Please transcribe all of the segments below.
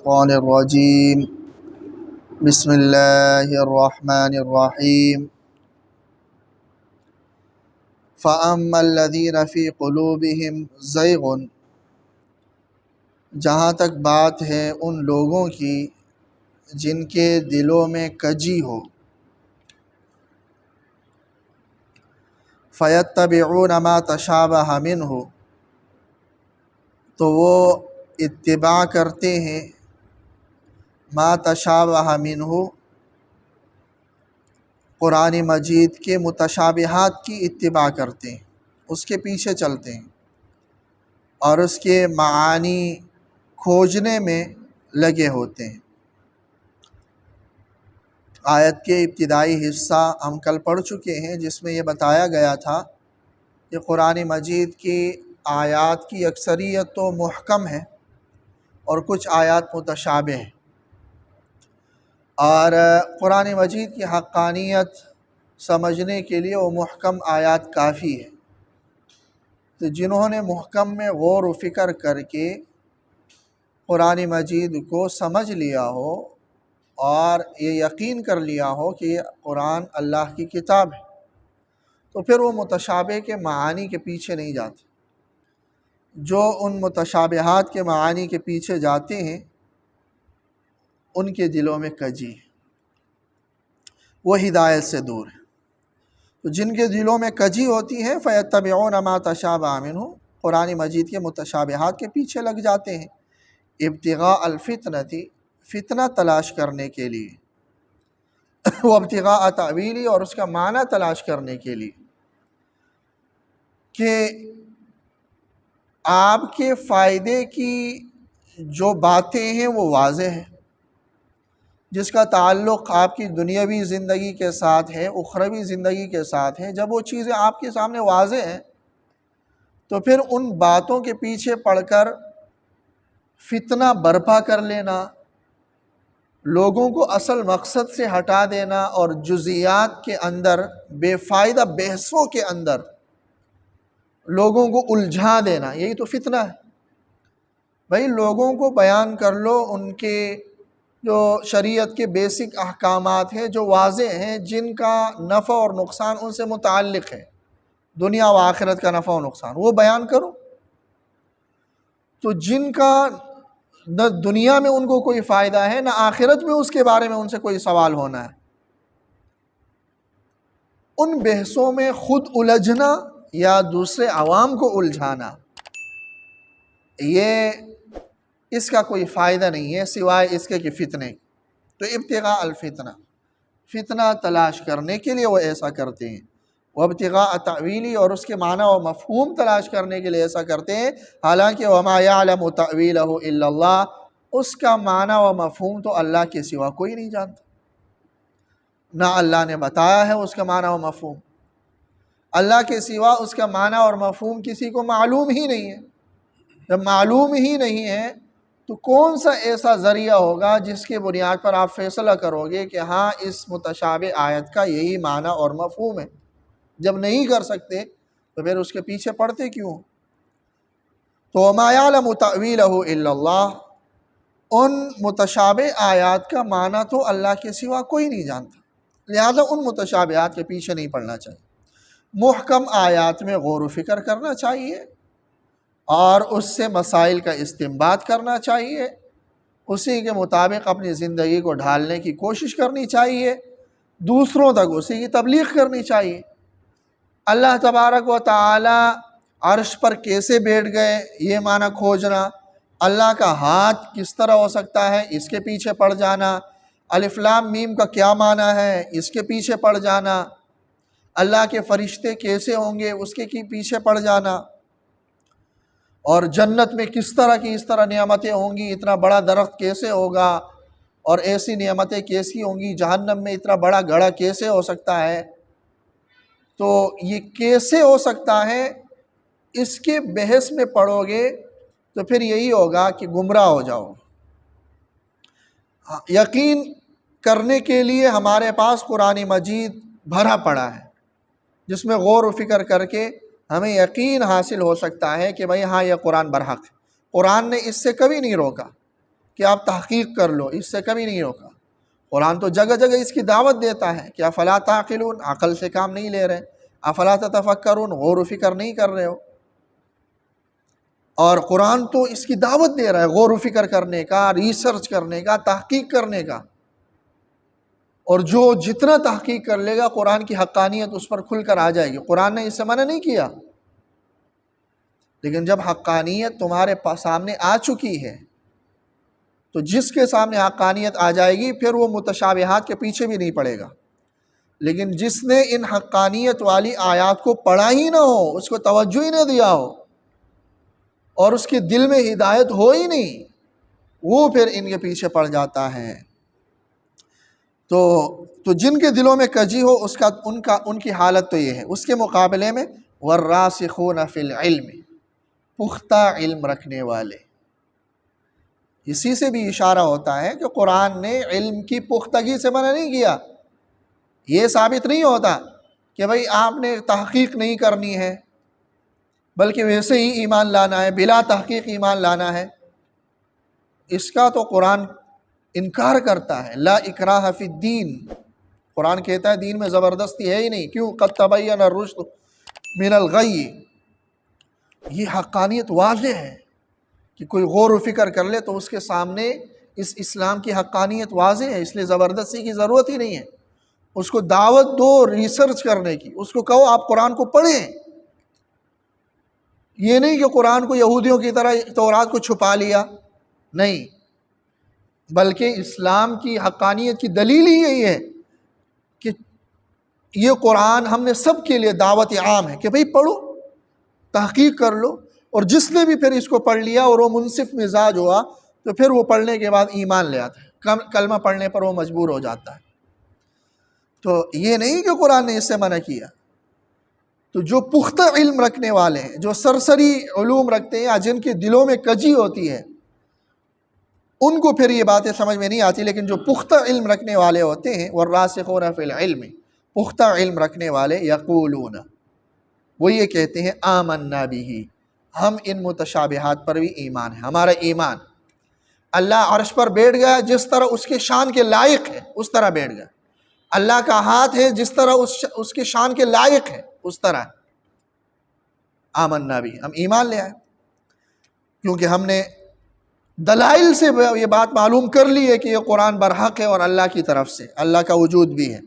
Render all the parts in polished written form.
الشیطان الرجیم بسم اللہ الرحمن الرحیم فَأَمَّا الَّذِينَ فِي قُلُوبِهِمْ زَيْغٌ، جہاں تک بات ہے ان لوگوں کی جن کے دلوں میں کجی ہو، فَيَتَّبِعُونَ مَا تَشَابَهَ مِنْهُ، تو وہ اتباع کرتے ہیں ما تشابہ منہ، قرآن مجید کے متشابہات کی اتباع کرتے ہیں، اس کے پیچھے چلتے ہیں اور اس کے معانی کھوجنے میں لگے ہوتے ہیں۔ آیت کے ابتدائی حصہ ہم کل پڑھ چکے ہیں، جس میں یہ بتایا گیا تھا کہ قرآن مجید کی آیات کی اکثریت تو محکم ہے اور کچھ آیات متشابہ ہیں، اور قرآن مجید کی حقانیت سمجھنے کے لیے وہ محکم آیات کافی ہے۔ تو جنہوں نے محکم میں غور و فکر کر کے قرآن مجید کو سمجھ لیا ہو اور یہ یقین کر لیا ہو کہ یہ قرآن اللہ کی کتاب ہے، تو پھر وہ متشابہ کے معانی کے پیچھے نہیں جاتے۔ جو ان متشابہات کے معانی کے پیچھے جاتے ہیں ان کے دلوں میں کجی ہے، وہ ہدایت سے دور ہے۔ تو جن کے دلوں میں کجی ہوتی ہے فَيَتَّبِعُونَ مَا تَشَابَهَ مِنْهُ، قرآن مجید کے متشابہات کے پیچھے لگ جاتے ہیں، ابتغاء الفتنۃ، فتنہ تلاش کرنے کے لیے، وابتغاء تأویلہ، اور اس کا معنی تلاش کرنے کے لیے کہ آپ کے فائدے کی جو باتیں ہیں وہ واضح ہیں، جس کا تعلق آپ کی دنیاوی زندگی کے ساتھ ہے، اخروی زندگی کے ساتھ ہے، جب وہ چیزیں آپ کے سامنے واضح ہیں تو پھر ان باتوں کے پیچھے پڑ کر فتنہ برپا کر لینا، لوگوں کو اصل مقصد سے ہٹا دینا اور جزیات کے اندر بے فائدہ بحثوں کے اندر لوگوں کو الجھا دینا، یہی تو فتنہ ہے۔ بھائی لوگوں کو بیان کر لو ان کے جو شریعت کے بیسک احکامات ہیں جو واضح ہیں، جن کا نفع اور نقصان ان سے متعلق ہے، دنیا و آخرت کا نفع و نقصان، وہ بیان کرو۔ تو جن کا نہ دنیا میں ان کو کوئی فائدہ ہے نہ آخرت میں اس کے بارے میں ان سے کوئی سوال ہونا ہے، ان بحثوں میں خود الجھنا یا دوسرے عوام کو الجھانا، یہ اس کا کوئی فائدہ نہیں ہے سوائے اس کے کہ فتنے۔ تو ابتغاء الفتنہ، فتنہ تلاش کرنے کے لیے وہ ایسا کرتے ہیں، وابتغاء تأویلی، اور اس کے معنی و مفہوم تلاش کرنے کے لیے ایسا کرتے ہیں، حالانکہ وما یعلم تأویلہ الا اللہ، اس کا معنی و مفہوم تو اللہ کے سوا کوئی نہیں جانتا، نہ اللہ نے بتایا ہے اس کا معنی و مفہوم، اللہ کے سوا اس کا معنی اور مفہوم کسی کو معلوم ہی نہیں ہے۔ جب معلوم ہی نہیں ہے تو کون سا ایسا ذریعہ ہوگا جس کے بنیاد پر آپ فیصلہ کرو گے کہ ہاں اس متشابہ آیت کا یہی معنی اور مفہوم ہے؟ جب نہیں کر سکتے تو پھر اس کے پیچھے پڑتے کیوں؟ تو وَمَا يَعْلَمُ تَأْوِيلَهُ إِلَّا اللَّهُ، ان متشابہ آیات کا معنی تو اللہ کے سوا کوئی نہیں جانتا، لہذا ان متشابہات کے پیچھے نہیں پڑنا چاہیے، محکم آیات میں غور و فکر کرنا چاہیے اور اس سے مسائل کا استنباط کرنا چاہیے، اسی کے مطابق اپنی زندگی کو ڈھالنے کی کوشش کرنی چاہیے، دوسروں تک اسی کی تبلیغ کرنی چاہیے۔ اللہ تبارک و تعالی عرش پر کیسے بیٹھ گئے یہ معنی کھوجنا، اللہ کا ہاتھ کس طرح ہو سکتا ہے اس کے پیچھے پڑ جانا، الف لام میم کا کیا معنی ہے اس کے پیچھے پڑ جانا، اللہ کے فرشتے کیسے ہوں گے اس کے پیچھے پڑ جانا، اور جنت میں کس طرح نعمتیں ہوں گی، اتنا بڑا درخت کیسے ہوگا اور ایسی نعمتیں کیسی ہوں گی، جہنم میں اتنا بڑا گڑھا کیسے ہو سکتا ہے، تو یہ کیسے ہو سکتا ہے اس کے بحث میں پڑھو گے تو پھر یہی ہوگا کہ گمراہ ہو جاؤ۔ یقین کرنے کے لیے ہمارے پاس قرآن مجید بھرا پڑا ہے، جس میں غور و فکر کر کے ہمیں یقین حاصل ہو سکتا ہے کہ بھئی ہاں یہ قرآن برحق ہے۔ قرآن نے اس سے کبھی نہیں روکا کہ آپ تحقیق کر لو، اس سے کبھی نہیں روکا۔ قرآن تو جگہ جگہ اس کی دعوت دیتا ہے کہ افلا تعقلون، عقل سے کام نہیں لے رہے، افلا تتفکرون، غور و فکر نہیں کر رہے ہو۔ اور قرآن تو اس کی دعوت دے رہا ہے غور و فکر کرنے کا، ریسرچ کرنے کا، تحقیق کرنے کا، اور جو جتنا تحقیق کر لے گا قرآن کی حقانیت اس پر کھل کر آ جائے گی۔ قرآن نے اس سے منع نہیں کیا، لیکن جب حقانیت تمہارے سامنے آ چکی ہے تو جس کے سامنے حقانیت آ جائے گی پھر وہ متشابہات کے پیچھے بھی نہیں پڑے گا۔ لیکن جس نے ان حقانیت والی آیات کو پڑھا ہی نہ ہو، اس کو توجہ ہی نہ دیا ہو، اور اس کے دل میں ہدایت ہو ہی نہیں، وہ پھر ان کے پیچھے پڑ جاتا ہے۔ تو جن کے دلوں میں کجی ہو ان کی حالت تو یہ ہے۔ اس کے مقابلے میں والراسخون فی العلم، پختہ علم رکھنے والے، اسی سے بھی اشارہ ہوتا ہے کہ قرآن نے علم کی پختگی سے منع نہیں کیا۔ یہ ثابت نہیں ہوتا کہ بھئی آپ نے تحقیق نہیں کرنی ہے بلکہ ویسے ہی ایمان لانا ہے، بلا تحقیق ایمان لانا ہے۔ اس کا تو قرآن انکار کرتا ہے، لا اکراہ فی الدین۔ قرآن کہتا ہے دین میں زبردستی ہے ہی نہیں، کیوں؟ قد تبین الرشد من الغی۔ یہ حقانیت واضح ہے کہ کوئی غور و فکر کر لے تو اس کے سامنے اس اسلام کی حقانیت واضح ہے، اس لیے زبردستی کی ضرورت ہی نہیں ہے۔ اس کو دعوت دو ریسرچ کرنے کی، اس کو کہو آپ قرآن کو پڑھیں۔ یہ نہیں کہ قرآن کو یہودیوں کی طرح تورات کو چھپا لیا، نہیں، بلکہ اسلام کی حقانیت کی دلیل ہی یہی ہے کہ یہ قرآن ہم نے سب کے لیے دعوت عام ہے کہ بھئی پڑھو، تحقیق کر لو، اور جس نے بھی پھر اس کو پڑھ لیا اور وہ منصف مزاج ہوا تو پھر وہ پڑھنے کے بعد ایمان لے آتا ہے، کلمہ پڑھنے پر وہ مجبور ہو جاتا ہے۔ تو یہ نہیں کہ قرآن نے اس سے منع کیا۔ تو جو پختہ علم رکھنے والے ہیں، جو سرسری علوم رکھتے ہیں یا جن کے دلوں میں کجی ہوتی ہے، ان کو پھر یہ باتیں سمجھ میں نہیں آتی، لیکن جو پختہ علم رکھنے والے ہوتے ہیں والراسخون فی العلم، پختہ علم رکھنے والے، یقولون، وہ یہ کہتے ہیں آمنا بہ، ہم ان متشابہات پر بھی ایمان ہے، ہمارا ایمان۔ اللہ عرش پر بیٹھ گیا جس طرح اس کے شان کے لائق ہے اس طرح بیٹھ گیا، اللہ کا ہاتھ ہے جس طرح اس کے شان کے لائق ہے اس طرح آمنا بھی، ہم ایمان لے آئے، کیونکہ ہم نے دلائل سے یہ بات معلوم کر لی ہے کہ یہ قرآن برحق ہے اور اللہ کی طرف سے، اللہ کا وجود بھی ہے۔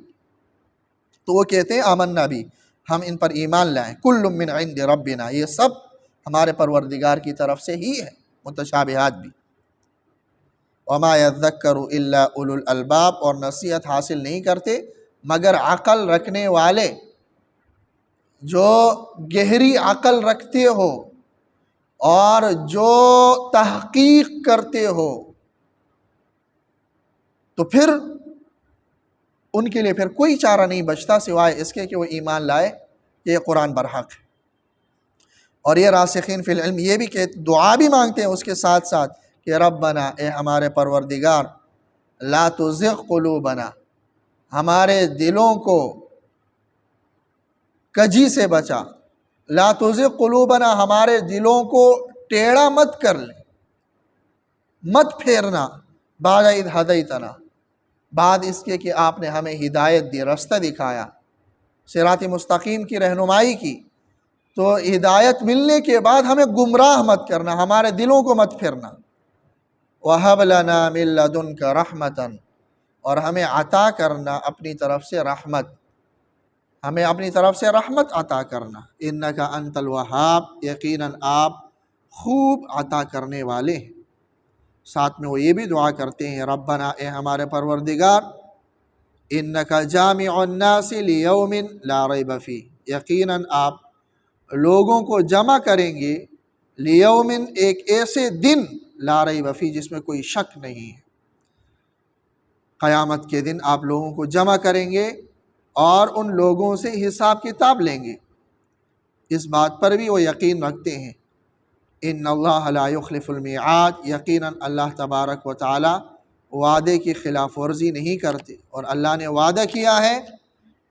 تو وہ کہتے ہیں آمنا بھی، ہم ان پر ایمان لائیں، کل من عند ربنا، یہ سب ہمارے پروردگار کی طرف سے ہی ہے، متشابہات بھی۔ وما یذکر الا اولو الالباب، اور نصیحت حاصل نہیں کرتے مگر عقل رکھنے والے، جو گہری عقل رکھتے ہو اور جو تحقیق کرتے ہو، تو پھر ان کے لیے پھر کوئی چارہ نہیں بچتا سوائے اس کے کہ وہ ایمان لائے کہ یہ قرآن برحق ہے۔ اور یہ راسخین فی العلم یہ بھی کہ دعا بھی مانگتے ہیں اس کے ساتھ ساتھ کہ ربنا، اے ہمارے پروردگار، لا تزغ قلوبنا، ہمارے دلوں کو کجی سے بچا، لا تزغ قلوبنا، ہمارے دلوں کو ٹیڑھا مت کر لے، مت پھیرنا، بعد اذ ہدیتنا، بعد اس کے کہ آپ نے ہمیں ہدایت دی، رستہ دکھایا، صراط مستقیم کی رہنمائی کی، تو ہدایت ملنے کے بعد ہمیں گمراہ مت کرنا، ہمارے دلوں کو مت پھیرنا۔ وَهَبْ لَنَا مِن لَّدُنْكَ رَحْمَةً، اور ہمیں عطا کرنا اپنی طرف سے رحمت، ہمیں اپنی طرف سے رحمت عطا کرنا، اِنَّكَ أَنْتَ الْوَهَّابُ، یقیناً آپ خوب عطا کرنے والے ہیں۔ ساتھ میں وہ یہ بھی دعا کرتے ہیں ربنا، اے ہمارے پروردگار، اِنَّكَ جَامِعُ النَّاسِ لِيَوْمٍ لَا رَيْبَ فِيهِ، یقیناً آپ لوگوں کو جمع کریں گے لیومن، ایک ایسے دن، لا ریب فیہ، جس میں کوئی شک نہیں ہے۔ قیامت کے دن آپ لوگوں کو جمع کریں گے اور ان لوگوں سے حساب کتاب لیں گے، اس بات پر بھی وہ یقین رکھتے ہیں۔ ان اللہ لا یخلف المیعاد، یقیناً اللہ تبارک و تعالی وعدے کی خلاف ورزی نہیں کرتے، اور اللہ نے وعدہ کیا ہے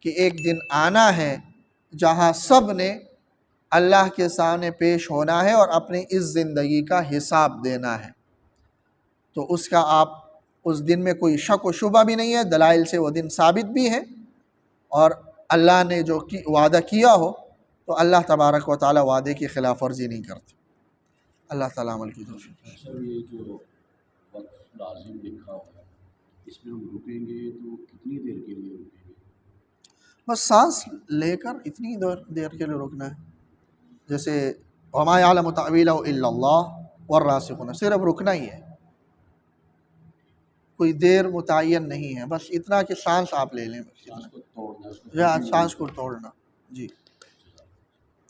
کہ ایک دن آنا ہے جہاں سب نے اللہ کے سامنے پیش ہونا ہے اور اپنی اس زندگی کا حساب دینا ہے۔ تو اس کا آپ اس دن میں کوئی شک و شبہ بھی نہیں ہے، دلائل سے وہ دن ثابت بھی ہے، اور اللہ نے جو وعدہ کیا ہو تو اللہ تبارک و تعالیٰ وعدے کی خلاف ورزی نہیں کرتے۔ اللہ تعالیٰ عمل کی توفیق۔ سر یہ جو وقت لازم لکھا ہوا ہے اس میں ہم رکیں گے تو کتنی دیر کے لیے رکیں گے؟ بس سانس لے کر اتنی دیر کے لیے رکنا ہے، جیسے وما یعلم تأویلہ الا اللہ والراسخون، صرف رکنا ہی ہے، کوئی دیر متعین نہیں ہے، بس اتنا کہ سانس آپ لے لیں، بس سانس کو توڑنا ہے، اس کو اتنا، سانس کو توڑنا۔ جی